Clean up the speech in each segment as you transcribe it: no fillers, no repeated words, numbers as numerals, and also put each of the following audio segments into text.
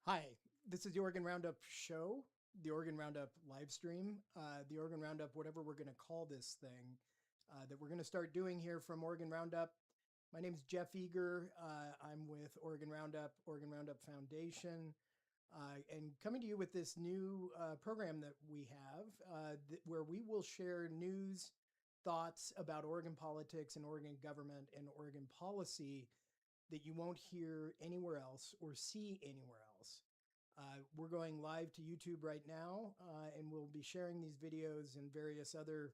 Hi, this is the Oregon Roundup show, the Oregon Roundup live stream, the Oregon Roundup, whatever we're going to call this thing that we're going to start doing here from Oregon Roundup. My name is Jeff Eager. I'm with Oregon Roundup Foundation, and coming to you with this new program that we have where we will share news, thoughts about Oregon politics and Oregon government and Oregon policy that you won't hear anywhere else or see anywhere else. We're going live to YouTube right now, and we'll be sharing these videos and various other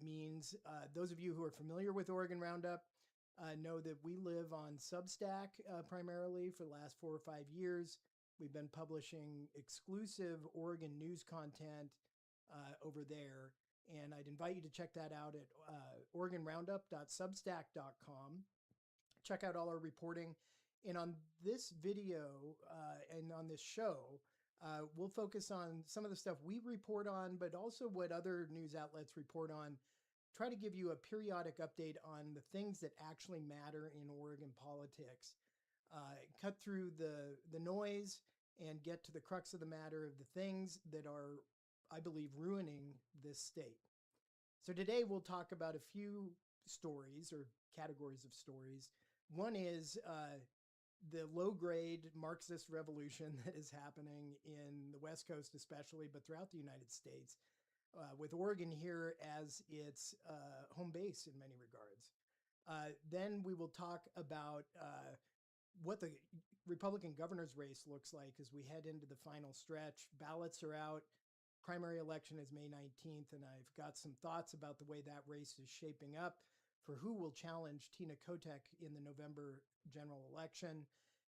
means. Those of you who are familiar with Oregon Roundup know that we live on Substack primarily for the last 4 or 5 years. We've been publishing exclusive Oregon news content over there, and I'd invite you to check that out at oregonroundup.substack.com. Check out all our reporting. And on this video and on this show, we'll focus on some of the stuff we report on, but also what other news outlets report on. Try to give you a periodic update on the things that actually matter in Oregon politics. Cut through the noise and get to the crux of the matter of the things that are, I believe, ruining this state. So today we'll talk about a few stories or categories of stories. One is the low-grade Marxist revolution that is happening in the West Coast especially, but throughout the United States, with Oregon here as its home base in many regards. Then we will talk about what the Republican governor's race looks like as we head into the final stretch. Ballots are out. Primary election is May 19th, and I've got some thoughts about the way that race is shaping up for who will challenge Tina Kotek in the November general election.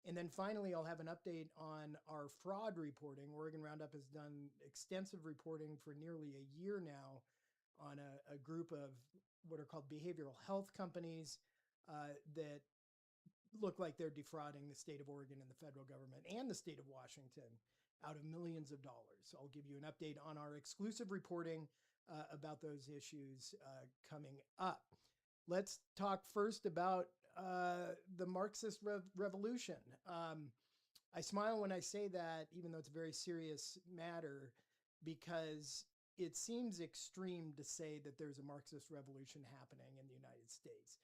And then finally, I'll have an update on our fraud reporting. Oregon Roundup has done extensive reporting for nearly a year now on a group of what are called behavioral health companies that look like they're defrauding the state of Oregon and the federal government and the state of Washington out of millions of dollars. So I'll give you an update on our exclusive reporting about those issues coming up. Let's talk first about the Marxist revolution. I smile when I say that, even though it's a very serious matter, because it seems extreme to say that there's a Marxist revolution happening in the United States.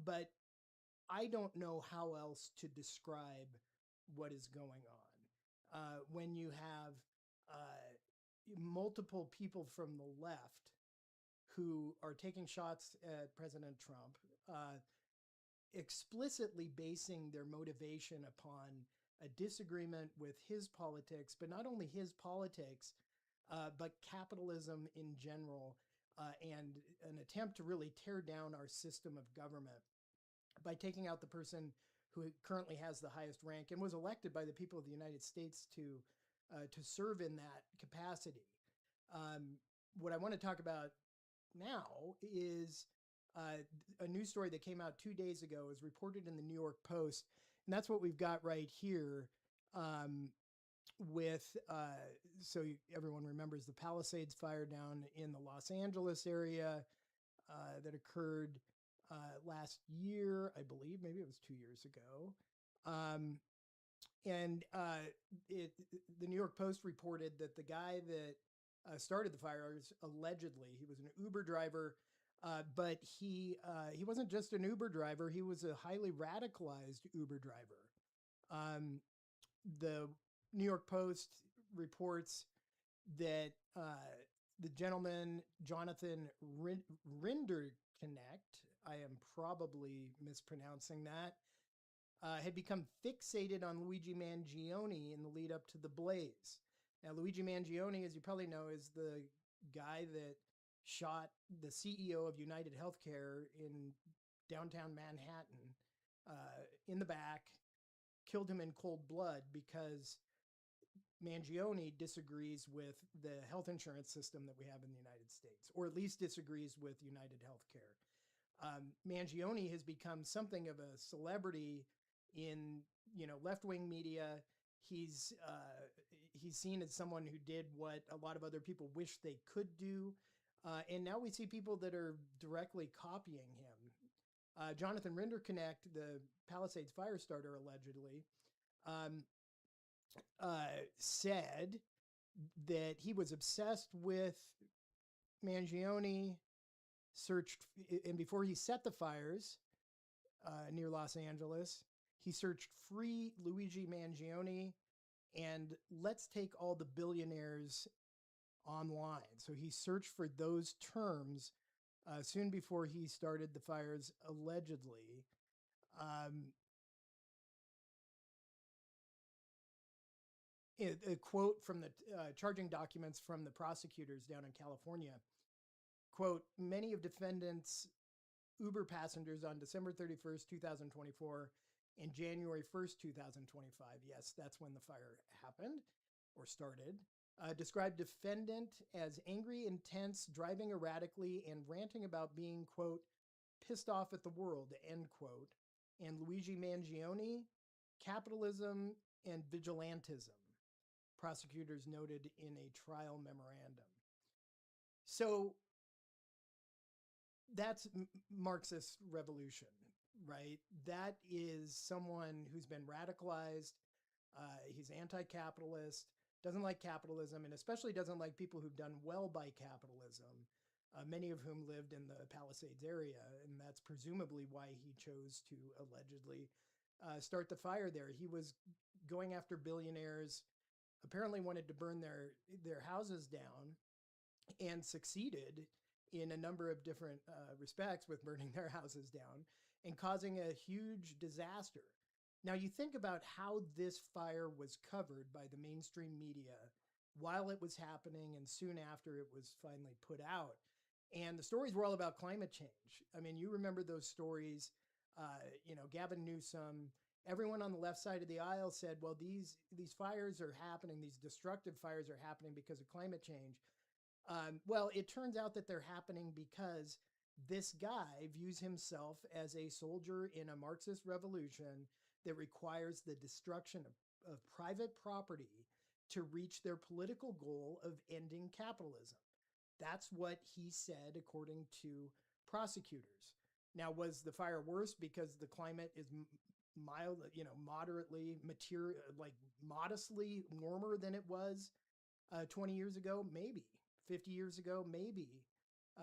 But I don't know how else to describe what is going on. When you have multiple people from the left who are taking shots at President Trump, explicitly basing their motivation upon a disagreement with his politics, but not only his politics, but capitalism in general, and an attempt to really tear down our system of government by taking out the person who currently has the highest rank and was elected by the people of the United States to serve in that capacity. What I want to talk about now is a news story that came out 2 days ago. It was reported in the New York Post, and that's what we've got right here. With so everyone remembers the Palisades fire down in the Los Angeles area that occurred last year, I believe. Maybe it was 2 years ago. And the New York Post reported that the guy that started the fires, allegedly, he was an Uber driver, but he wasn't just an Uber driver. He was a highly radicalized Uber driver. The New York Post reports that the gentleman, Jonathan Rinderknecht, I am probably mispronouncing that, had become fixated on Luigi Mangione in the lead up to the blaze. Now, Luigi Mangione, as you probably know, is the guy that shot the CEO of United Healthcare in downtown Manhattan in the back, killed him in cold blood because Mangione disagrees with the health insurance system that we have in the United States, or at least disagrees with United Healthcare. Mangione has become something of a celebrity in left-wing media. He's seen as someone who did what a lot of other people wish they could do, and now we see people that are directly copying him. Jonathan Rinderknecht, the Palisades fire starter, allegedly, said that he was obsessed with Mangione, searched, and before he set the fires near Los Angeles, he searched free Luigi Mangione and let's take all the billionaires online. So he searched for those terms soon before he started the fires, allegedly. Um, a quote from the charging documents from the prosecutors down in California, quote, many of defendants' Uber passengers on December 31st, 2024 and January 1st, 2025, yes, that's when the fire happened or started, described defendant as angry, intense, driving erratically, and ranting about being, quote, pissed off at the world, end quote, and Luigi Mangione, capitalism and vigilantism, prosecutors noted in a trial memorandum. So that's Marxist revolution, right? That is someone who's been radicalized. He's anti-capitalist, doesn't like capitalism, and especially doesn't like people who've done well by capitalism, many of whom lived in the Palisades area, and that's presumably why he chose to allegedly start the fire there. He was going after billionaires, apparently wanted to burn their houses down, and succeeded in a number of different respects with burning their houses down and causing a huge disaster. Now, you think about how this fire was covered by the mainstream media while it was happening and soon after it was finally put out. And the stories were all about climate change. I mean, you remember those stories, Gavin Newsom, everyone on the left side of the aisle said, well, these fires are happening, these destructive fires are happening because of climate change. Well, it turns out that they're happening because this guy views himself as a soldier in a Marxist revolution that requires the destruction of private property to reach their political goal of ending capitalism. That's what he said, according to prosecutors. Now, was the fire worse because the climate is mild, moderately like modestly warmer than it was 20 years ago? Maybe. 50 years ago? Maybe.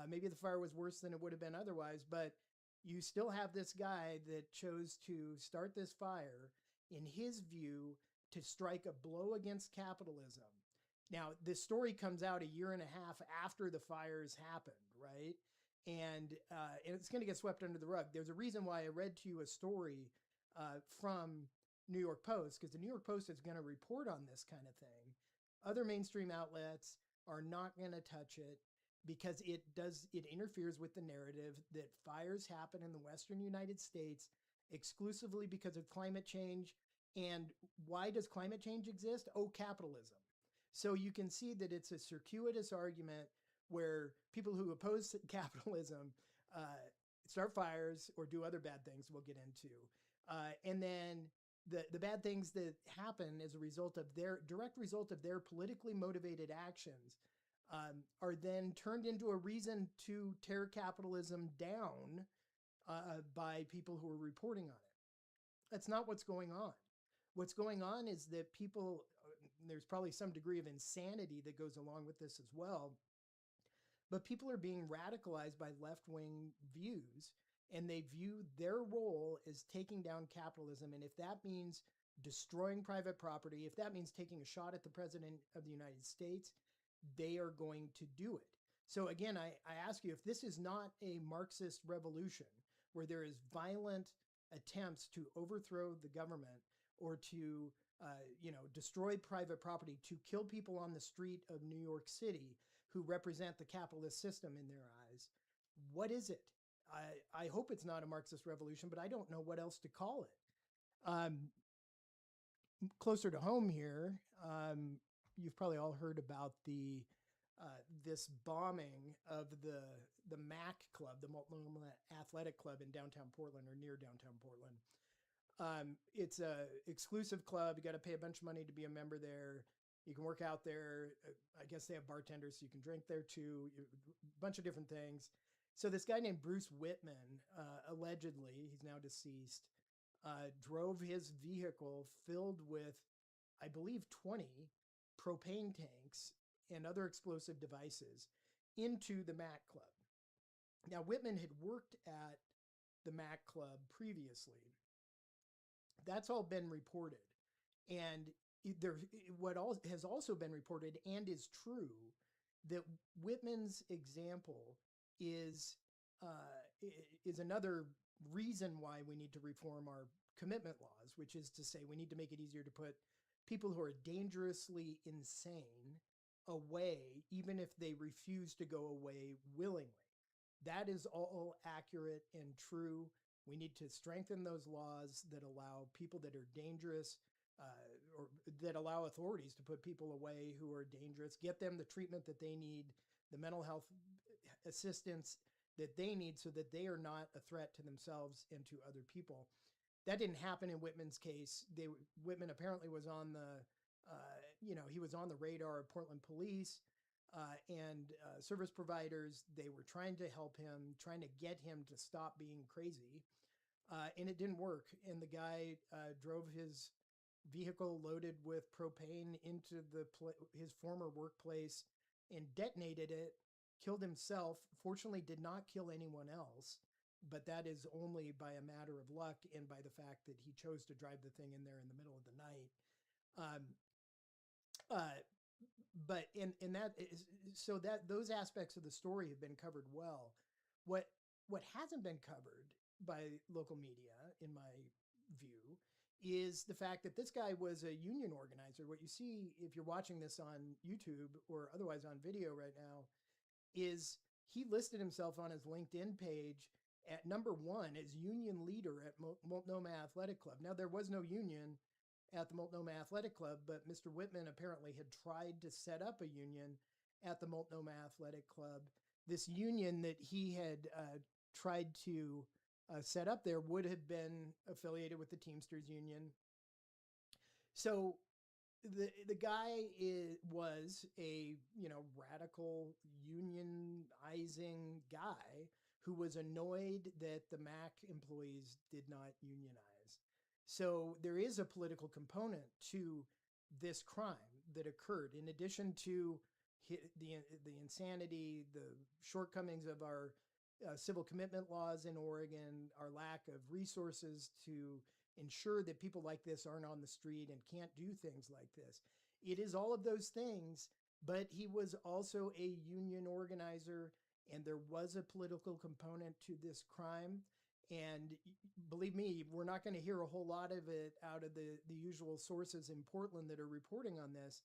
Maybe the fire was worse than it would have been otherwise, but you still have this guy that chose to start this fire, in his view, to strike a blow against capitalism. Now, this story comes out a year and a half after the fires happened, right? And it's going to get swept under the rug. There's a reason why I read to you a story from New York Post, because the New York Post is going to report on this kind of thing. Other mainstream outlets are not going to touch it because it interferes with the narrative that fires happen in the Western United States exclusively because of climate change. And why does climate change exist? Oh, capitalism. So you can see that it's a circuitous argument where people who oppose capitalism start fires or do other bad things we'll get into. And then the bad things that happen as a result of their direct result of their politically motivated actions are then turned into a reason to tear capitalism down by people who are reporting on it. That's not what's going on. What's going on is that people, there's probably some degree of insanity that goes along with this as well, but people are being radicalized by left-wing views, and they view their role as taking down capitalism. And if that means destroying private property, if that means taking a shot at the president of the United States, they are going to do it. So again, I ask you, if this is not a Marxist revolution where there is violent attempts to overthrow the government or to destroy private property, to kill people on the street of New York City who represent the capitalist system in their eyes, what is it? I hope it's not a Marxist revolution, but I don't know what else to call it. Closer to home here, you've probably all heard about this bombing of the MAC Club, the Multnomah Athletic Club in downtown Portland, or near downtown Portland. It's a exclusive club. You got to pay a bunch of money to be a member there. You can work out there. I guess they have bartenders, so you can drink there too. A bunch of different things. So this guy named Bruce Whitman, allegedly, he's now deceased, drove his vehicle filled with I believe, 20 propane tanks and other explosive devices into the Mac Club. Now, Whitman had worked at the Mac Club previously. That's all been reported. And there, what has also been reported and is true, that Whitman's example is another reason why we need to reform our commitment laws, which is to say we need to make it easier to put people who are dangerously insane away, even if they refuse to go away willingly. That is all accurate and true. We need to strengthen those laws that allow people that are dangerous, or that allow authorities to put people away who are dangerous, get them the treatment that they need, the mental health assistance that they need, so that they are not a threat to themselves and to other people. That didn't happen in Whitman's case. Whitman apparently was on the, he was on the radar of Portland police and service providers. They were trying to help him, trying to get him to stop being crazy, and it didn't work. And the guy drove his vehicle loaded with propane into his former workplace and detonated it, killed himself. Fortunately, did not kill anyone else, but that is only by a matter of luck and by the fact that he chose to drive the thing in there in the middle of the night. But that is, so that those aspects of the story have been covered well. What hasn't been covered by local media, in my view, is the fact that this guy was a union organizer. What you see if you're watching this on YouTube or otherwise on video right now is he listed himself on his LinkedIn page at number 1 as union leader at Multnomah Athletic Club. Now, there was no union at the Multnomah Athletic Club, but Mr. Whitman apparently had tried to set up a union at the Multnomah Athletic Club. This union that he had tried to set up there would have been affiliated with the Teamsters Union. So the guy was a radical unionizing guy who was annoyed that the Mac employees did not unionize. So there is a political component to this crime that occurred, in addition to the insanity, the shortcomings of our civil commitment laws in Oregon, our lack of resources to ensure that people like this aren't on the street and can't do things like this. It is all of those things, but he was also a union organizer, and there was a political component to this crime. And believe me, we're not going to hear a whole lot of it out of the usual sources in Portland that are reporting on this,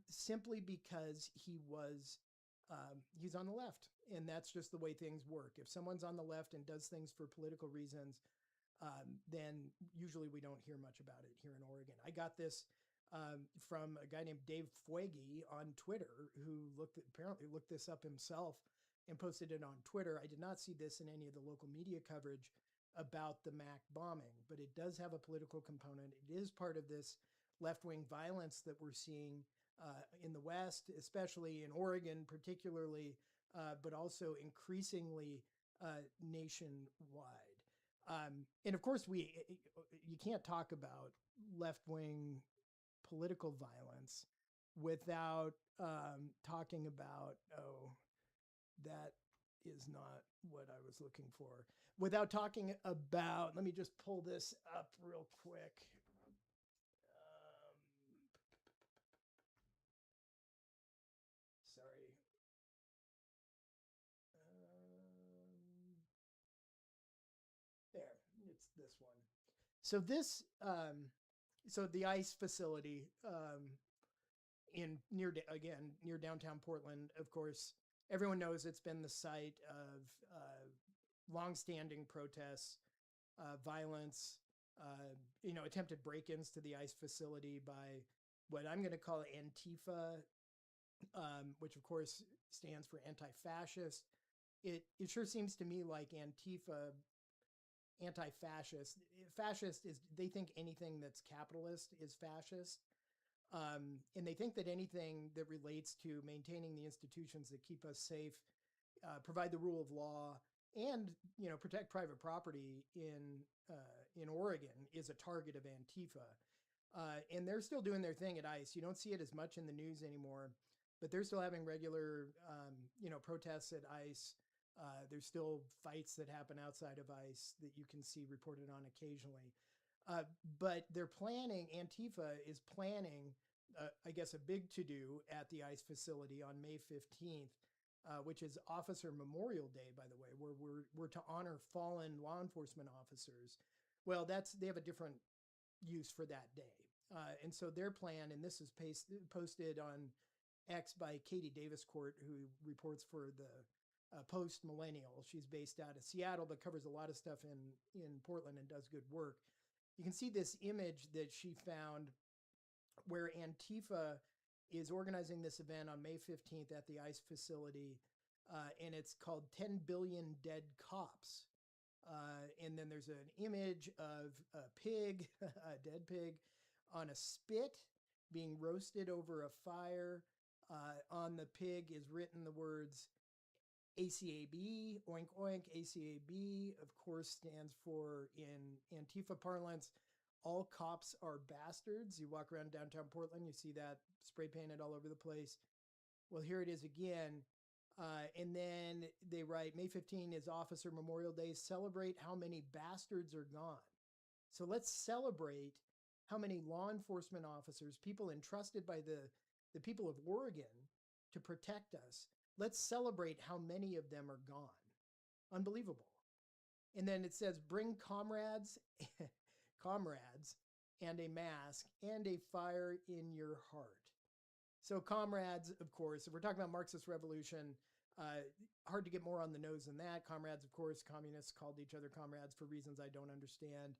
simply because he's on the left. And that's just the way things work. If someone's on the left and does things for political reasons, then usually we don't hear much about it here in Oregon. I got this from a guy named Dave Fuege on Twitter, who apparently looked this up himself and posted it on Twitter. I did not see this in any of the local media coverage about the Mac bombing, but it does have a political component. It is part of this left-wing violence that we're seeing in the West, especially in Oregon particularly, but also increasingly nationwide. And of course, you can't talk about left-wing political violence without talking about, that is not what I was looking for. Without talking about, let me just pull this up real quick. Sorry. There, it's this one. So so the ICE facility near downtown Portland, of course, everyone knows it's been the site of longstanding protests, violence, attempted break-ins to the ICE facility by what I'm going to call Antifa, which of course stands for anti-fascist. It sure seems to me like Antifa, anti-fascist. Fascist is, they think anything that's capitalist is fascist. And they think that anything that relates to maintaining the institutions that keep us safe, provide the rule of law, and protect private property in Oregon is a target of Antifa. And they're still doing their thing at ICE. You don't see it as much in the news anymore, but they're still having regular, protests at ICE. There's still fights that happen outside of ICE that you can see reported on occasionally. Uh, but they're planning, Antifa is planning, I guess, a big to do at the ICE facility on May 15th, which is Officer Memorial Day, by the way, where we're to honor fallen law enforcement officers. Well, they have a different use for that day. And so their plan, and this is posted on X by Katie Daviscourt, who reports for the Post Millennial. She's based out of Seattle, but covers a lot of stuff in Portland and does good work. You can see this image that she found where Antifa is organizing this event on May 15th at the ICE facility, and it's called 10 Billion Dead Cops. And then there's an image of a pig, a dead pig, on a spit being roasted over a fire. On the pig is written the words ACAB, oink oink, ACAB, of course, stands for, in Antifa parlance, all cops are bastards. You walk around downtown Portland, you see that spray painted all over the place. Well, here it is again. And then they write, May 15 is Officer Memorial Day. Celebrate how many bastards are gone. So let's celebrate how many law enforcement officers, people entrusted by the people of Oregon to protect us. Let's celebrate how many of them are gone. Unbelievable. And then it says, bring comrades, comrades, and a mask and a fire in your heart. So comrades, of course, if we're talking about Marxist revolution, hard to get more on the nose than that. Comrades, of course, communists called each other comrades for reasons I don't understand.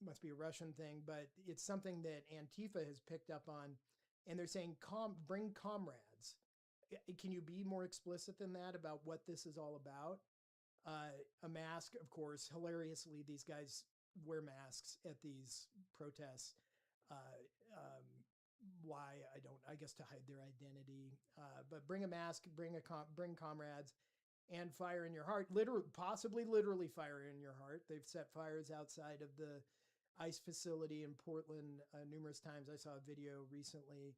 Must be a Russian thing, but it's something that Antifa has picked up on. And they're saying, bring comrades. Can you be more explicit than that about what this is all about? A mask, of course. Hilariously, these guys wear masks at these protests. Why, I don't, I guess to hide their identity. But bring a mask, bring comrades, and fire in your heart. Possibly literally fire in your heart. They've set fires outside of the ICE facility in Portland numerous times. I saw a video recently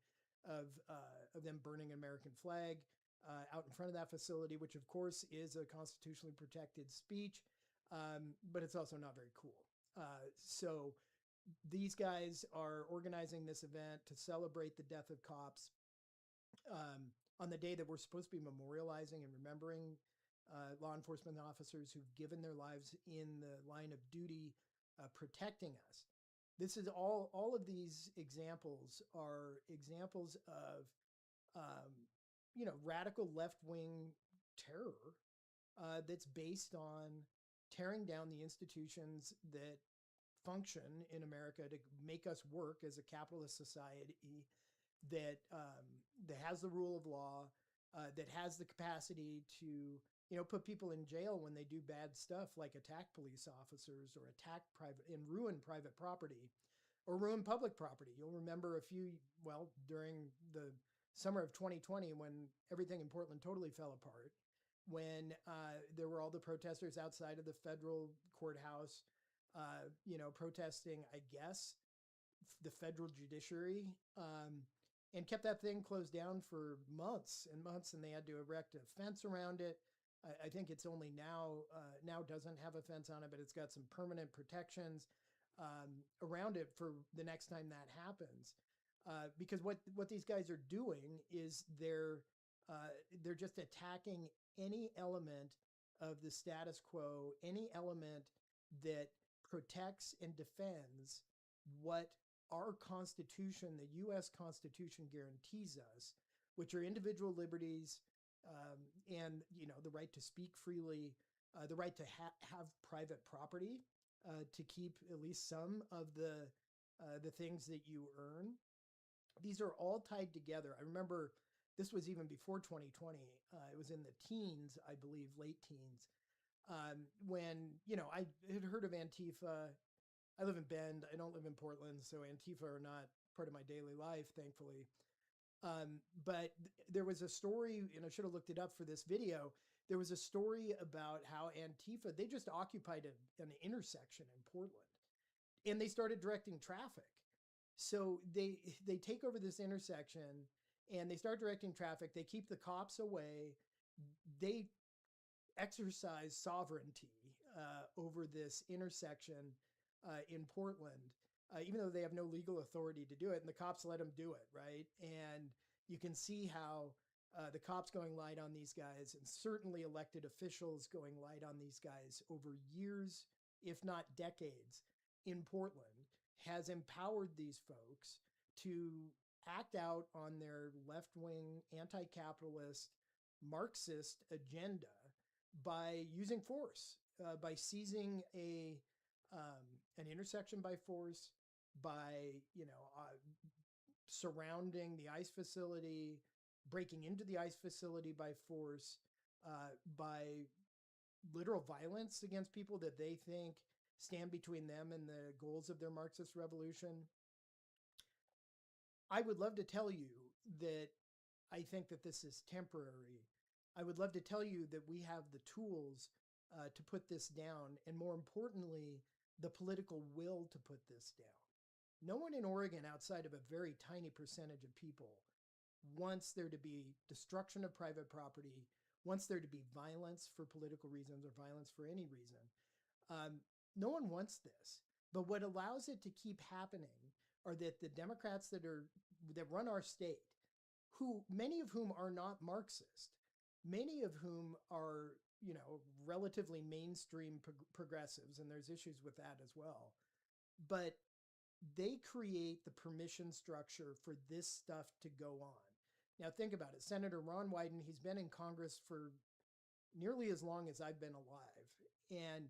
of them burning an American flag out in front of that facility, which of course is a constitutionally protected speech, but it's also not very cool. So these guys are organizing this event to celebrate the death of cops on the day that we're supposed to be memorializing and remembering law enforcement officers who've given their lives in the line of duty protecting us. This is all of these examples are examples of, radical left-wing terror that's based on tearing down the institutions that function in America to make us work as a capitalist society that that has the rule of law, that has the capacity to put people in jail when they do bad stuff, like attack police officers or attack ruin private property or ruin public property. You'll remember during the summer of 2020 when everything in Portland totally fell apart, when there were all the protesters outside of the federal courthouse, protesting, I guess, the federal judiciary, and kept that thing closed down for months and months, and they had to erect a fence around it. I think it's only now doesn't have a fence on it, but it's got some permanent protections around it for the next time that happens. Because what these guys are doing is they're just attacking any element of the status quo, any element that protects and defends what our Constitution, the U.S. Constitution, guarantees us, which are individual liberties, and the right to speak freely, the right to have private property, to keep at least some of the things that you earn. These are all tied together. I remember this was even before 2020. It was in the teens, I believe, late teens, when I had heard of Antifa. I live in Bend. I don't live in Portland, so Antifa are not part of my daily life, thankfully. But there was a story, and I should have looked it up for this video. There was a story about how Antifa, they just occupied an intersection in Portland, and they started directing traffic. So they take over this intersection and they start directing traffic. They keep the cops away. They exercise sovereignty over this intersection in Portland, even though they have no legal authority to do it, and the cops let them do it, right? And you can see how the cops going light on these guys, and certainly elected officials going light on these guys over years, if not decades, in Portland, has empowered these folks to act out on their left-wing, anti-capitalist, Marxist agenda by using force, by seizing an intersection by force, by surrounding the ICE facility, breaking into the ICE facility by force, by literal violence against people that they think stand between them and the goals of their Marxist revolution. I would love to tell you that I think that this is temporary. I would love to tell you that we have the tools to put this down, and more importantly, the political will to put this down. No one in Oregon, outside of a very tiny percentage of people, wants there to be destruction of private property, wants there to be violence for political reasons or violence for any reason. No one wants this. But what allows it to keep happening are that the Democrats that run our state, who many of whom are not Marxist, many of whom are, relatively mainstream progressives, and there's issues with that as well. But they create the permission structure for this stuff to go on. Now think about it. Senator Ron Wyden, he's been in Congress for nearly as long as I've been alive. And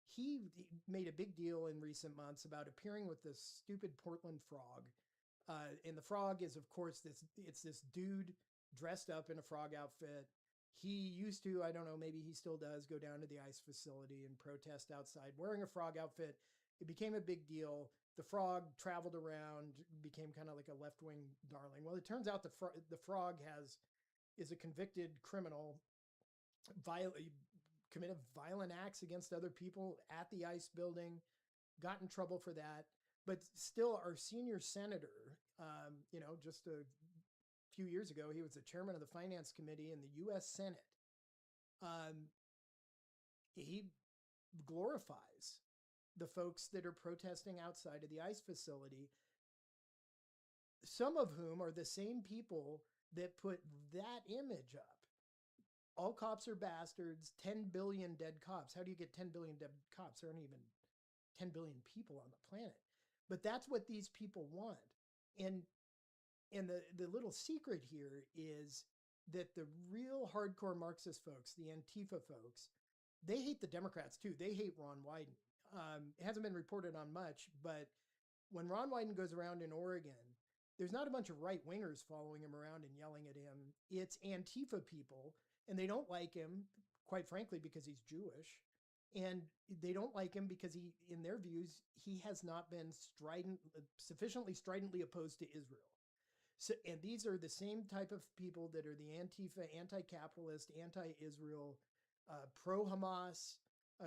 he made a big deal in recent months about appearing with this stupid Portland frog. And the frog is, of course, this dude dressed up in a frog outfit. He used to, I don't know, maybe he still does, go down to the ICE facility and protest outside wearing a frog outfit. It became a big deal. The frog traveled around, became kind of like a left-wing darling. Well, it turns out the frog is a convicted criminal, committed violent acts against other people at the ICE building, got in trouble for that. But still, our senior senator, just a few years ago, he was the chairman of the Finance Committee in the U.S. Senate. He glorifies the folks that are protesting outside of the ICE facility, some of whom are the same people that put that image up. All cops are bastards, 10 billion dead cops. How do you get 10 billion dead cops? There aren't even 10 billion people on the planet. But that's what these people want. And the little secret here is that the real hardcore Marxist folks, the Antifa folks, they hate the Democrats too. They hate Ron Wyden. It hasn't been reported on much, but when Ron Wyden goes around in Oregon, there's not a bunch of right-wingers following him around and yelling at him. It's Antifa people, and they don't like him, quite frankly, because he's Jewish. And they don't like him because in their views, he has not been sufficiently stridently opposed to Israel. So, and these are the same type of people that are the Antifa, anti-capitalist, anti-Israel, pro-Hamas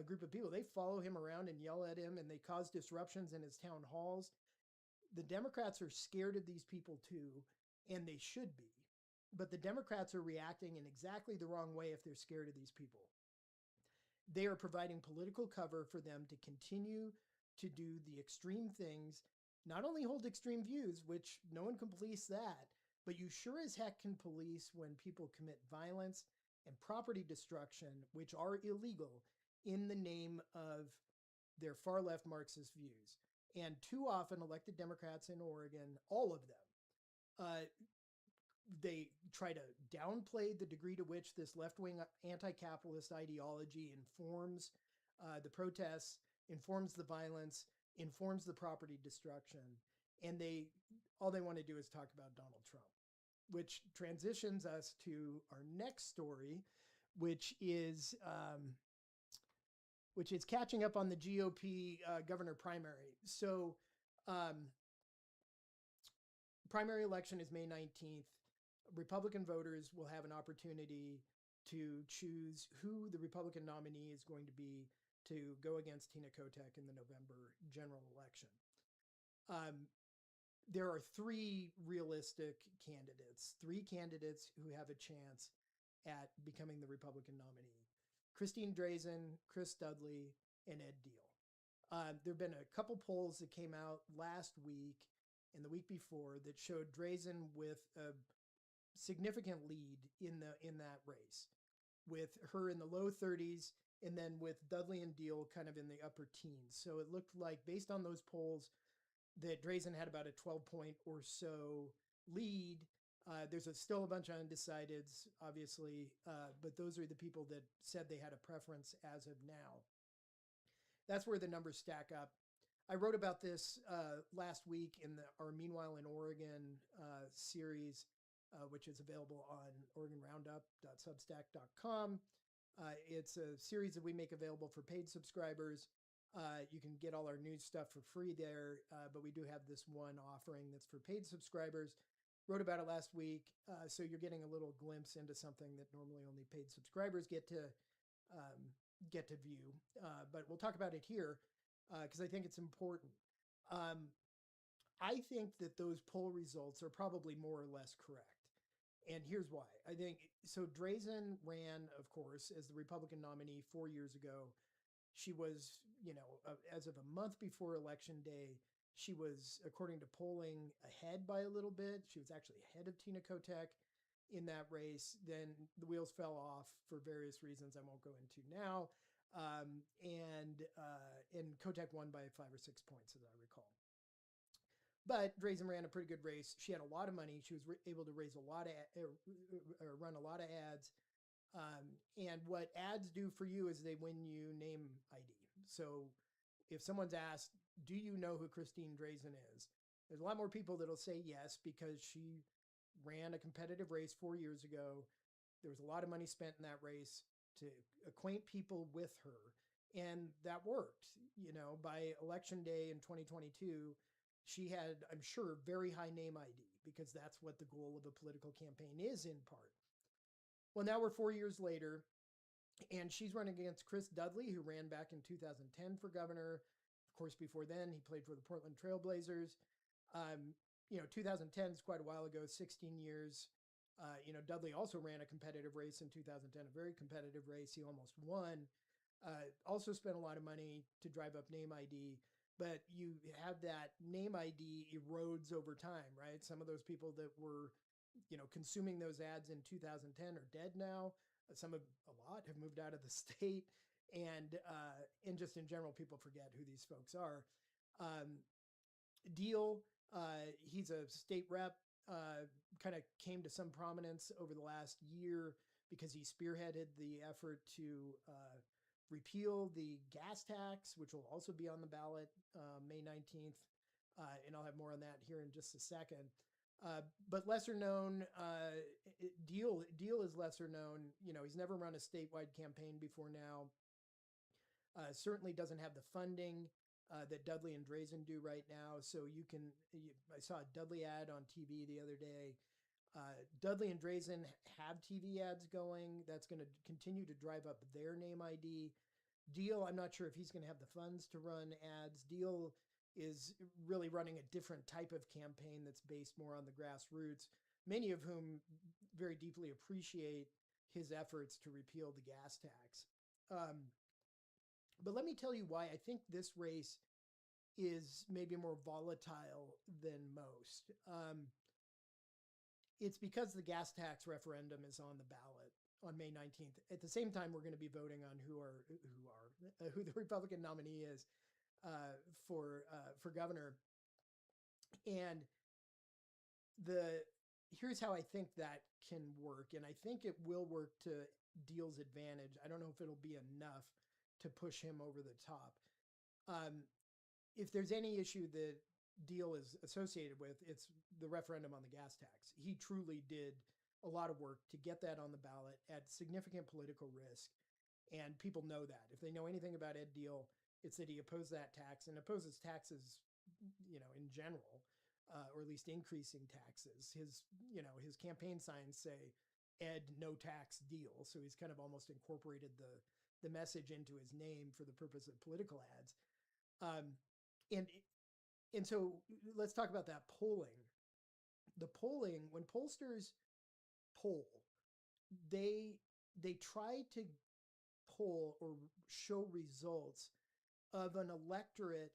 group of people. They follow him around and yell at him, and they cause disruptions in his town halls. The Democrats are scared of these people too, and they should be. But the Democrats are reacting in exactly the wrong way if they're scared of these people. They are providing political cover for them to continue to do the extreme things, not only hold extreme views, which no one can police that, but you sure as heck can police when people commit violence and property destruction, which are illegal, in the name of their far-left Marxist views. And too often, elected Democrats in Oregon, all of them, they try to downplay the degree to which this left-wing anti-capitalist ideology informs the protests, informs the violence, informs the property destruction. And all they want to do is talk about Donald Trump, which transitions us to our next story, which is catching up on the GOP governor primary. So primary election is May 19th. Republican voters will have an opportunity to choose who the Republican nominee is going to be to go against Tina Kotek in the November general election. there are three realistic candidates, three candidates who have a chance at becoming the Republican nominee: Christine Drazan, Chris Dudley, and Ed Deal. There have been a couple polls that came out last week and the week before that showed Drazan with a significant lead in that race, with her in the low 30s, and then with Dudley and Deal kind of in the upper teens. So it looked like, based on those polls, that Drazan had about a 12-point or so lead. Still a bunch of undecideds, obviously, but those are the people that said they had a preference as of now. That's where the numbers stack up. I wrote about this last week in our Meanwhile in Oregon series, which is available on OregonRoundup.substack.com. It's a series that we make available for paid subscribers. You can get all our news stuff for free there, but we do have this one offering that's for paid subscribers. Wrote about it last week, so you're getting a little glimpse into something that normally only paid subscribers get to view. But we'll talk about it here because I think it's important. I think that those poll results are probably more or less correct. And here's why. I think so. Drazan ran, of course, as the Republican nominee 4 years ago. She was, as of a month before Election Day, she was, according to polling, ahead by a little bit. She was actually ahead of Tina Kotek in that race. Then the wheels fell off for various reasons I won't go into now. And Kotek won by 5 or 6 points, as I recall. But Drazan ran a pretty good race. She had a lot of money. She was able to raise a lot of, run a lot of ads. And what ads do for you is they win you name ID. So if someone's asked, do you know who Christine Drazan is? There's a lot more people that'll say yes, because she ran a competitive race 4 years ago. There was a lot of money spent in that race to acquaint people with her. And that worked. By Election Day in 2022, she had, I'm sure, very high name ID, because that's what the goal of a political campaign is in part. Well, now we're 4 years later, and she's running against Chris Dudley, who ran back in 2010 for governor. Of course, before then, he played for the Portland Trailblazers. 2010 is quite a while ago, 16 years. Dudley also ran a competitive race in 2010, a very competitive race. He almost won. Also spent a lot of money to drive up name ID. But you have that name ID erodes over time, right? Some of those people that were consuming those ads in 2010 are dead now. A lot have moved out of the state, and just in general, people forget who these folks are. Deal, he's a state rep, kind of came to some prominence over the last year because he spearheaded the effort to repeal the gas tax, which will also be on the ballot May 19th. And I'll have more on that here in just a second. But lesser known, Deal is lesser known. He's never run a statewide campaign before now. Certainly doesn't have the funding that Dudley and Drazan do right now. So I saw a Dudley ad on TV the other day. Dudley and Drazan have TV ads going. That's going to continue to drive up their name ID. Deal, I'm not sure if he's going to have the funds to run ads. Deal is really running a different type of campaign that's based more on the grassroots, many of whom very deeply appreciate his efforts to repeal the gas tax. But let me tell you why I think this race is maybe more volatile than most. It's because the gas tax referendum is on the ballot on May 19th. At the same time, we're going to be voting on who the Republican nominee is for governor. And here's how I think that can work, and I think it will work to Deal's advantage. I don't know if it'll be enough to push him over the top. If there's any issue that Deal is associated with, it's the referendum on the gas tax. He truly did a lot of work to get that on the ballot at significant political risk, and people know that. If they know anything about Ed Deal, it's that he opposed that tax and opposes taxes, in general, or at least increasing taxes. His campaign signs say Ed no tax Deal, so he's kind of almost incorporated the message into his name for the purpose of political ads. And And so let's talk about that polling. The polling, when pollsters poll, they they try to poll or show results of an electorate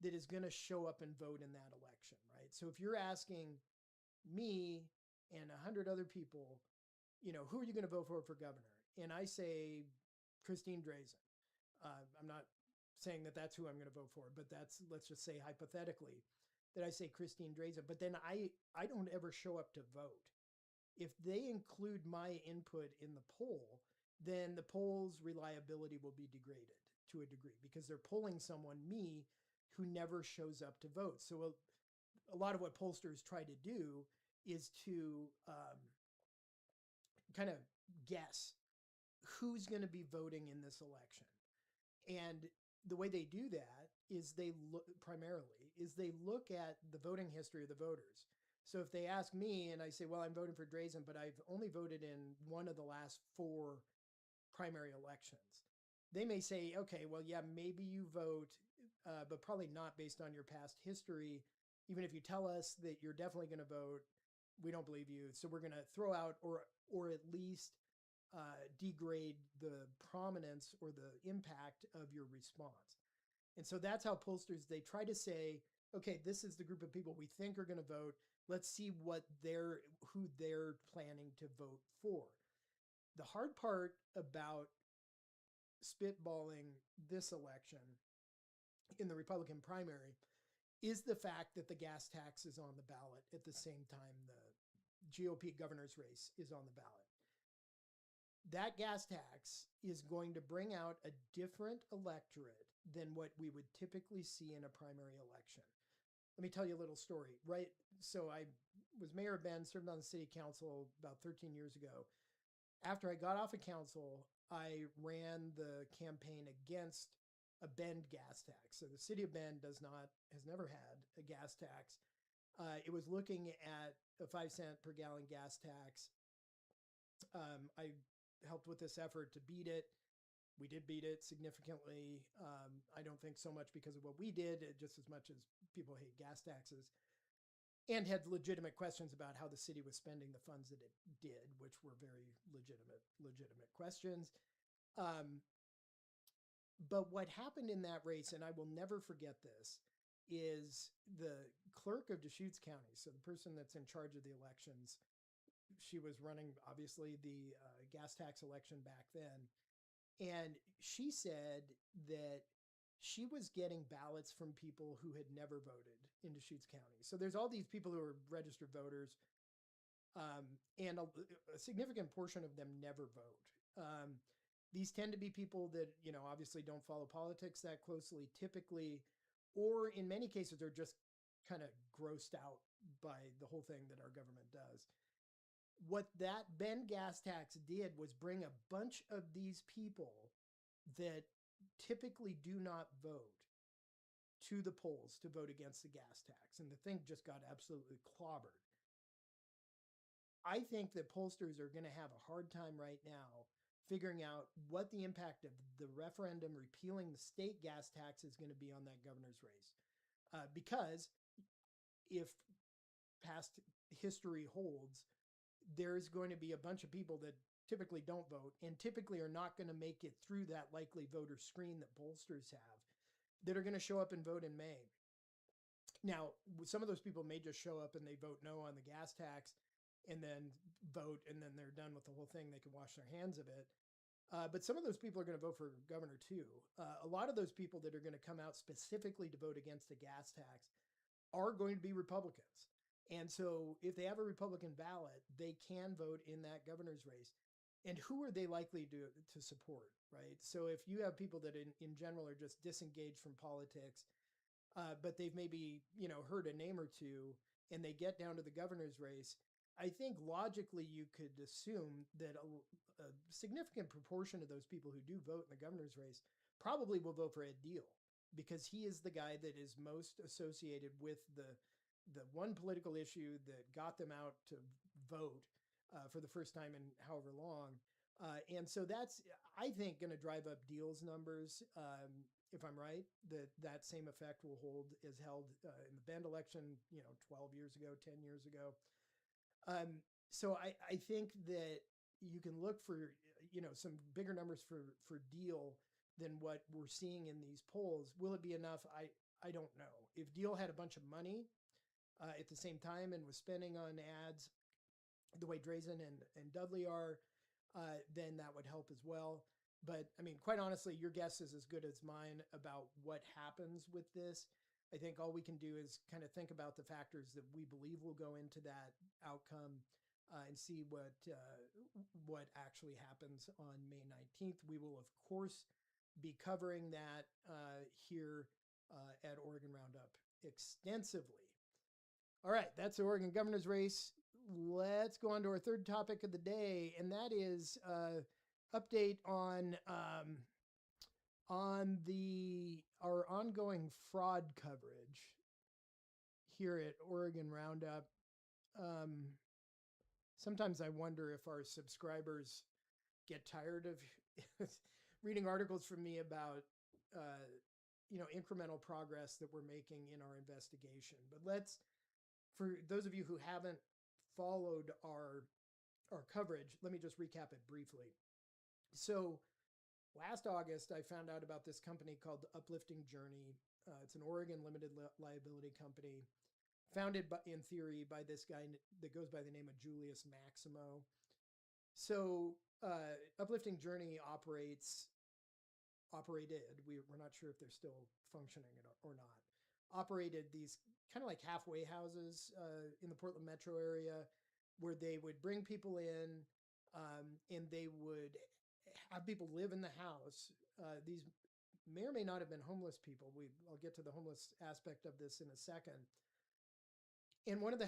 that is going to show up and vote in that election, right? So if you're asking me and 100 other people, who are you going to vote for governor? And I say Christine Drazen. I'm not saying that that's who I'm going to vote for, but let's just say hypothetically that I say Christine Drazen, but then I don't ever show up to vote. If they include my input in the poll, then the poll's reliability will be degraded to a degree because they're polling someone, me, who never shows up to vote. So a lot of what pollsters try to do is to kind of guess who's going to be voting in this election. And the way they do that is they look at the voting history of the voters. So if they ask me and I say, well, I'm voting for Drazen, but I've only voted in one of the last 4 primary elections, they may say, okay, well, yeah, maybe you vote, but probably not based on your past history. Even if you tell us that you're definitely going to vote, we don't believe you. So we're going to throw out or at least degrade the prominence or the impact of your response. And so that's how pollsters, they try to say, okay, this is the group of people we think are going to vote. Let's see who they're planning to vote for. The hard part about spitballing this election in the Republican primary is the fact that the gas tax is on the ballot at the same time the GOP governor's race is on the ballot. That gas tax is going to bring out a different electorate than what we would typically see in a primary election. Let me tell you a little story, right? So I was mayor of Bend, served on the city council about 13 years ago. After I got off of council, I ran the campaign against a Bend gas tax. So the city of Bend has never had a gas tax. It was looking at a 5-cent per gallon gas tax. I helped with this effort to beat it. We did beat it significantly. I don't think so much because of what we did, just as much as people hate gas taxes, and had legitimate questions about how the city was spending the funds that it did, which were very legitimate questions. But what happened in that race, and I will never forget this, is the clerk of Deschutes County, so the person that's in charge of the elections, she was running, obviously, the gas tax election back then. And she said that she was getting ballots from people who had never voted in Deschutes County. So there's all these people who are registered voters, and a significant portion of them never vote. These tend to be people that, obviously don't follow politics that closely typically, or in many cases are just kind of grossed out by the whole thing that our government does. What that Bend gas tax did was bring a bunch of these people that typically do not vote to the polls to vote against the gas tax. And the thing just got absolutely clobbered. I think that pollsters are going to have a hard time right now figuring out what the impact of the referendum repealing the state gas tax is going to be on that governor's race. Because if past history holds, there's going to be a bunch of people that typically don't vote and typically are not going to make it through that likely voter screen that pollsters have, that are going to show up and vote in May. Now, some of those people may just show up and they vote no on the gas tax and then vote, and then they're done with the whole thing. They can wash their hands of it. But some of those people are going to vote for governor too. A lot of those people that are going to come out specifically to vote against the gas tax are going to be Republicans. And so if they have a Republican ballot, they can vote in that governor's race. And who are they likely to support, right? So if you have people that in general are just disengaged from politics, but they've maybe, heard a name or two and they get down to the governor's race, I think logically you could assume that a significant proportion of those people who do vote in the governor's race probably will vote for Ed Deal, because he is the guy that is most associated with the one political issue that got them out to vote for the first time in however long. And so that's, I think, going to drive up Deal's numbers. if I'm right, that that same effect will hold is held in the Bend election, 12 years ago, 10 years ago. So I think that you can look for, some bigger numbers for Deal than what we're seeing in these polls. Will it be enough? I don't know. If Deal had a bunch of money at the same time and was spending on ads the way Drazen and Dudley are, then that would help as well. But I mean, quite honestly, your guess is as good as mine about what happens with this. I think all we can do is kind of think about the factors that we believe will go into that outcome and see what actually happens on May 19th. We will, of course, be covering that here at Oregon Roundup extensively. All right, that's the Oregon governor's race. Let's go on to our third topic of the day, and that is update on our ongoing fraud coverage here at Oregon Roundup. Sometimes I wonder if our subscribers get tired of reading articles from me about incremental progress that we're making in our investigation. But for those of you who haven't followed our coverage, let me just recap it briefly. So last August, I found out about this company called Uplifting Journey. It's an Oregon limited liability company founded in theory by this guy that goes by the name of Julius Maximo. So Uplifting Journey operated, we're not sure if they're still functioning or not, operated these kind of like halfway houses in the Portland metro area where they would bring people in and they would have people live in the house. These may or may not have been homeless people. I'll get to the homeless aspect of this in a second. And one of the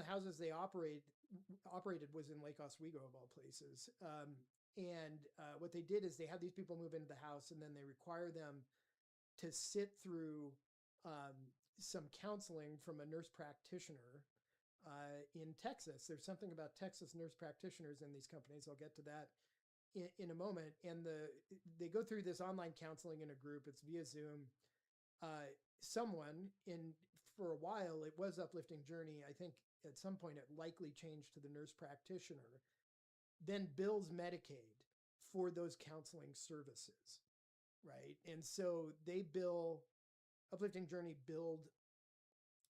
houses they operated was in Lake Oswego, of all places. What they did is they had these people move into the house, and then they require them to sit through some counseling from a nurse practitioner in Texas. There's something about Texas nurse practitioners in these companies. I'll get to that in a moment. And they go through this online counseling in a group. It's via Zoom. For a while, it was Uplifting Journey. I think at some point it likely changed to the nurse practitioner, then bills Medicaid for those counseling services, right? And so Uplifting Journey billed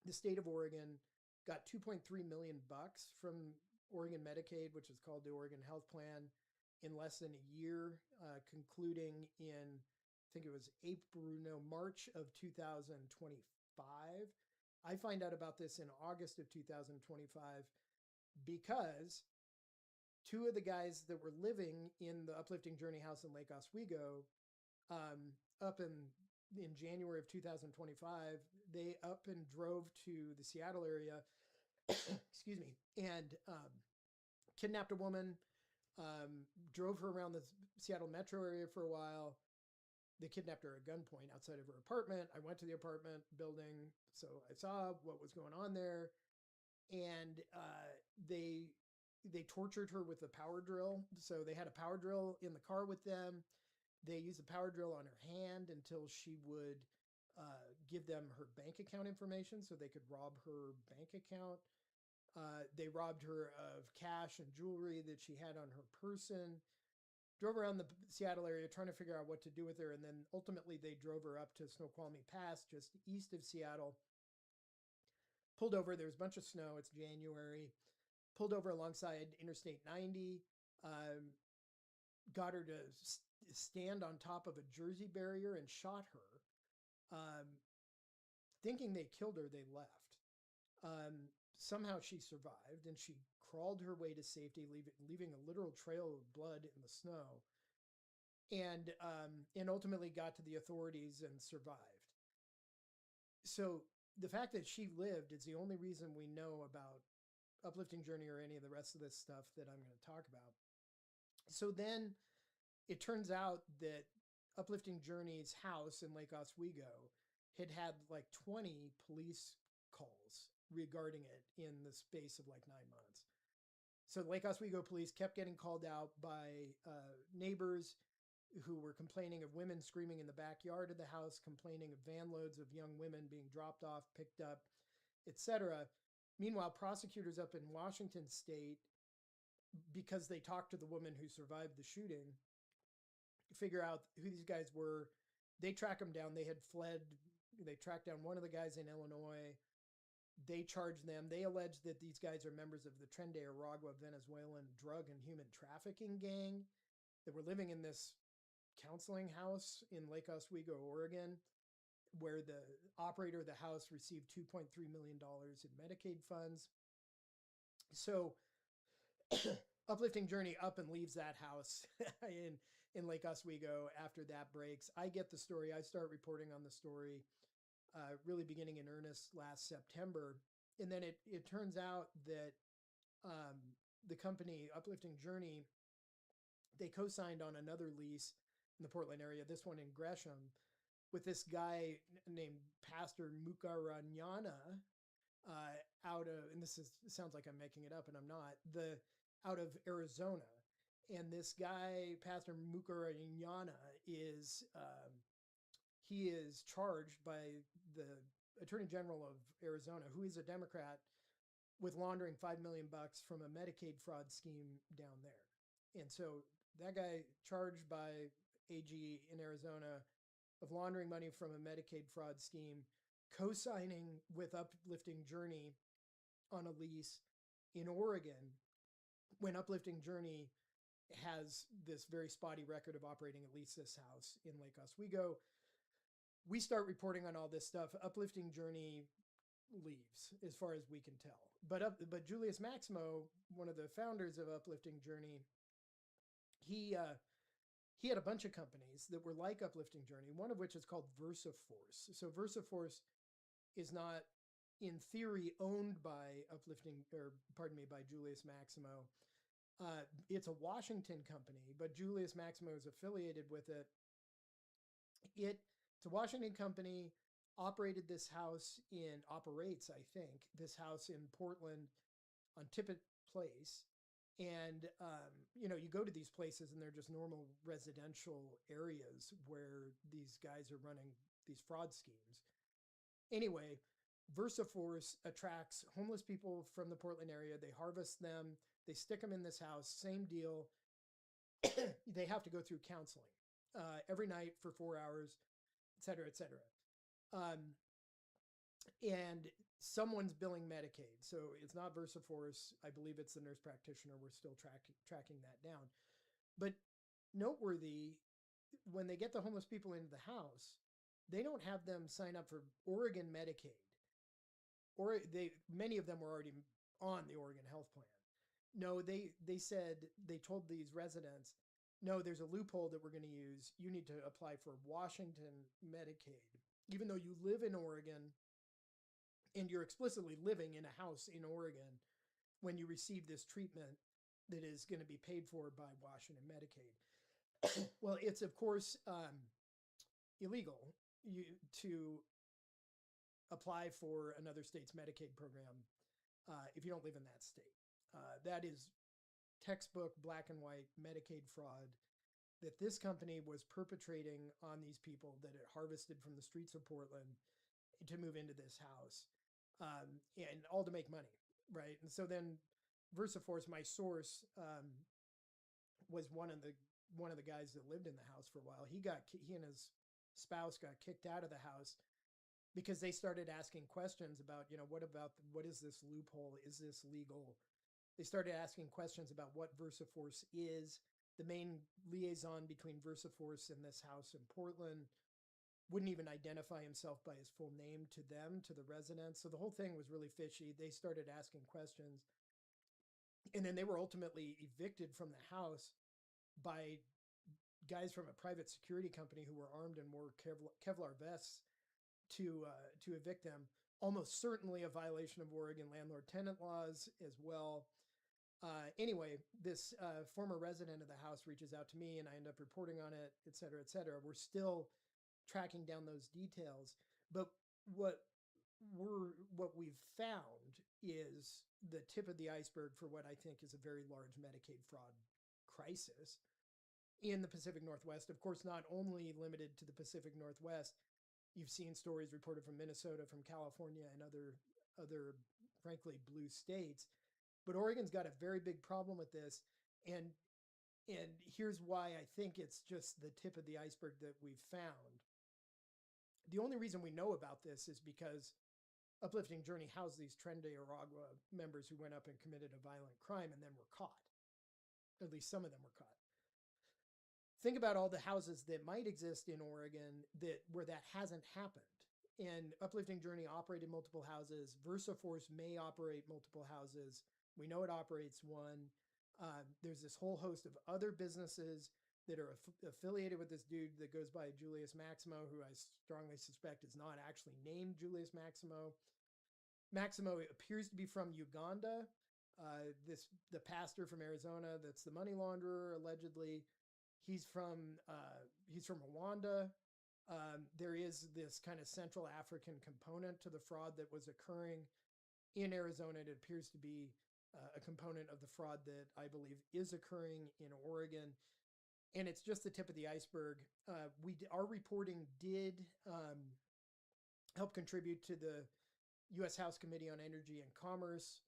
the state of Oregon, got $2.3 million from Oregon Medicaid, which is called the Oregon Health Plan, in less than a year, concluding in, I think it was March of 2025. I find out about this in August of 2025 because two of the guys that were living in the Uplifting Journey house in Lake Oswego, up in January of 2025, they up and drove to the Seattle area, excuse me, and kidnapped a woman, drove her around the Seattle metro area for a while. They kidnapped her at gunpoint outside of her apartment. I went to the apartment building, so I saw what was going on there. And they tortured her with a power drill. So they had a power drill in the car with them. They used a power drill on her hand until she would give them her bank account information so they could rob her bank account. They robbed her of cash and jewelry that she had on her person. Drove around the Seattle area trying to figure out what to do with her. And then ultimately they drove her up to Snoqualmie Pass, just east of Seattle. Pulled over. There was a bunch of snow. It's January. Pulled over alongside Interstate 90. Got her to stand on top of a Jersey barrier and shot her. Thinking they killed her, they left. Somehow she survived, and she crawled her way to safety, leaving a literal trail of blood in the snow, and ultimately got to the authorities and survived. So the fact that she lived is the only reason we know about Uplifting Journey or any of the rest of this stuff that I'm going to talk about. So then it turns out that Uplifting Journey's house in Lake Oswego had like 20 police calls regarding it in the space of like 9 months. So Lake Oswego police kept getting called out by neighbors who were complaining of women screaming in the backyard of the house, complaining of van loads of young women being dropped off, picked up, etc. Meanwhile, prosecutors up in Washington state, because they talked to the woman who survived the shooting, figure out who these guys were. They track them down. They had fled. They tracked down one of the guys in Illinois. They charged them. They alleged that these guys are members of the Tren de Aragua Venezuelan drug and human trafficking gang that were living in this counseling house in Lake Oswego, Oregon, where the operator of the house received $2.3 million in Medicaid funds. So Uplifting Journey up and leaves that house in Lake Oswego after that breaks. I get the story. I start reporting on the story really beginning in earnest last September. And then it turns out that the company Uplifting Journey, they co-signed on another lease in the Portland area, this one in Gresham, with this guy named Pastor Mukaranyana out of, and sounds like I'm making it up, and I'm not, out of Arizona. And this guy, Pastor Mukaranyana, he is charged by the Attorney General of Arizona, who is a Democrat, with laundering $5 million from a Medicaid fraud scheme down there. And so that guy charged by AG in Arizona of laundering money from a Medicaid fraud scheme, co-signing with Uplifting Journey on a lease in Oregon, when Uplifting Journey has this very spotty record of operating at least this house in Lake Oswego. We start reporting on all this stuff. Uplifting Journey leaves, as far as we can tell. But Julius Maximo, one of the founders of Uplifting Journey, he had a bunch of companies that were like Uplifting Journey, one of which is called VersaForce. So VersaForce is not, in theory, owned by by Julius Maximo. It's a Washington company, but Julius Maximo is affiliated with it. It's a Washington company, operates, I think, this house in Portland on Tippett Place. And, you go to these places and they're just normal residential areas where these guys are running these fraud schemes. Anyway, VersaForce attracts homeless people from the Portland area. They harvest them. They stick them in this house. Same deal. They have to go through counseling every night for 4 hours, et cetera, et cetera. And someone's billing Medicaid. So it's not VersaForce. I believe it's the nurse practitioner. We're still tracking that down. But noteworthy, when they get the homeless people into the house, they don't have them sign up for Oregon Medicaid. Or many of them were already on the Oregon health plan. No, they told these residents, no, there's a loophole that we're going to use. You need to apply for Washington Medicaid, even though you live in Oregon and you're explicitly living in a house in Oregon when you receive this treatment that is going to be paid for by Washington Medicaid. Well, it's, of course, illegal to apply for another state's Medicaid program if you don't live in that state. That is textbook black and white Medicaid fraud that this company was perpetrating on these people that it harvested from the streets of Portland to move into this house, and all to make money, right? And so then VersaForce, my source, was one of the guys that lived in the house for a while. He and his spouse got kicked out of the house because they started asking questions about, what is this loophole? Is this legal? They started asking questions about what VersaForce is. The main liaison between VersaForce and this house in Portland wouldn't even identify himself by his full name to them, to the residents. So the whole thing was really fishy. They started asking questions. And then they were ultimately evicted from the house by guys from a private security company who were armed and wore Kevlar vests to evict them. Almost certainly a violation of Oregon landlord-tenant laws as well. Anyway, this former resident of the house reaches out to me and I end up reporting on it, et cetera, et cetera. We're still tracking down those details. But what we've found is the tip of the iceberg for what I think is a very large Medicaid fraud crisis. in the Pacific Northwest. Of course, not only limited to the Pacific Northwest. You've seen stories reported from Minnesota, from California, and other frankly blue states. But Oregon's got a very big problem with this, and and here's why I think it's just the tip of the iceberg that we've found. The only reason we know about this is because Uplifting Journey housed these Tren de Aragua members who went up and committed a violent crime and then were caught. At least some of them were caught. Think about all the houses that might exist in Oregon where that hasn't happened. And Uplifting Journey operated multiple houses. VersaForce may operate multiple houses. We know it operates one. There's this whole host of other businesses that are affiliated with this dude that goes by Julius Maximo, who I strongly suspect is not actually named Julius Maximo. Maximo appears to be from Uganda. The pastor from Arizona that's the money launderer, allegedly, he's from Rwanda. There is this kind of Central African component to the fraud that was occurring in Arizona. It appears to be a component of the fraud that I believe is occurring in Oregon. And it's just the tip of the iceberg. Our reporting did help contribute to the U.S. House Committee on Energy and Commerce.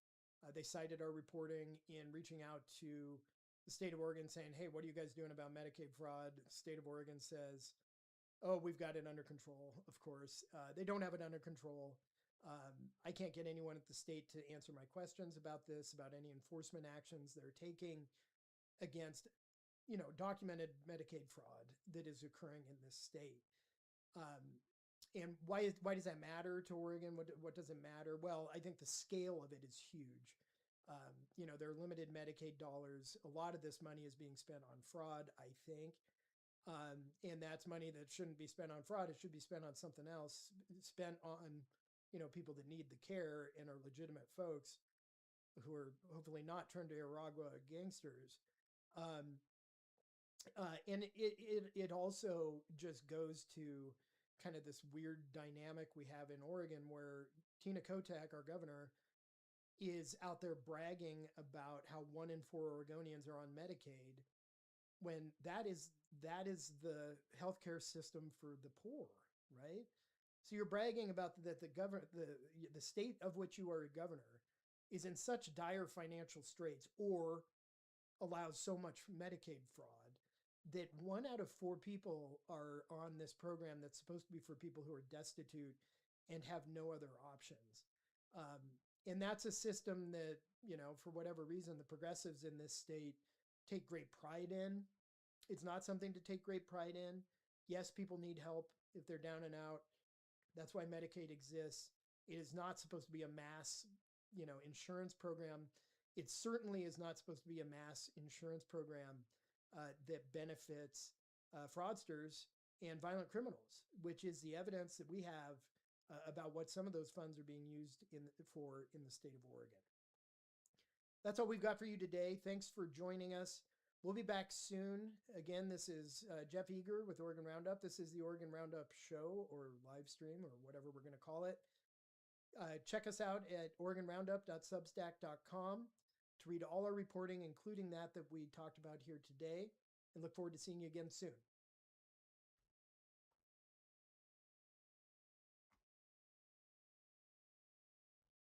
They cited our reporting in reaching out to the state of Oregon saying, hey, what are you guys doing about Medicaid fraud? The state of Oregon says, oh, we've got it under control, of course. They don't have it under control. I can't get anyone at the state to answer my questions about this, about any enforcement actions they're taking against, documented Medicaid fraud that is occurring in this state. And why does that matter to Oregon? What does it matter? Well, I think the scale of it is huge. There are limited Medicaid dollars. A lot of this money is being spent on fraud, I think. And that's money that shouldn't be spent on fraud. It should be spent on something else, spent on, people that need the care and are legitimate folks who are hopefully not Tren de Aragua gangsters. And it also just goes to kind of this weird dynamic we have in Oregon where Tina Kotek, our governor, is out there bragging about how 1 in 4 Oregonians are on Medicaid, when that is the healthcare system for the poor, right? So you're bragging about that the state of which you are a governor is in such dire financial straits or allows so much Medicaid fraud that 1 out of 4 people are on this program that's supposed to be for people who are destitute and have no other options. And that's a system that, for whatever reason, the progressives in this state take great pride in. It's not something to take great pride in. Yes, people need help if they're down and out. That's why Medicaid exists. It is not supposed to be a mass, insurance program. It certainly is not supposed to be a mass insurance program that benefits fraudsters and violent criminals, which is the evidence that we have about what some of those funds are being used in the state of Oregon. That's all we've got for you today. Thanks for joining us. We'll be back soon. Again, this is Jeff Eager with Oregon Roundup. This is the Oregon Roundup show or live stream or whatever we're going to call it. Check us out at OregonRoundup.substack.com to read all our reporting, including that we talked about here today, and look forward to seeing you again soon.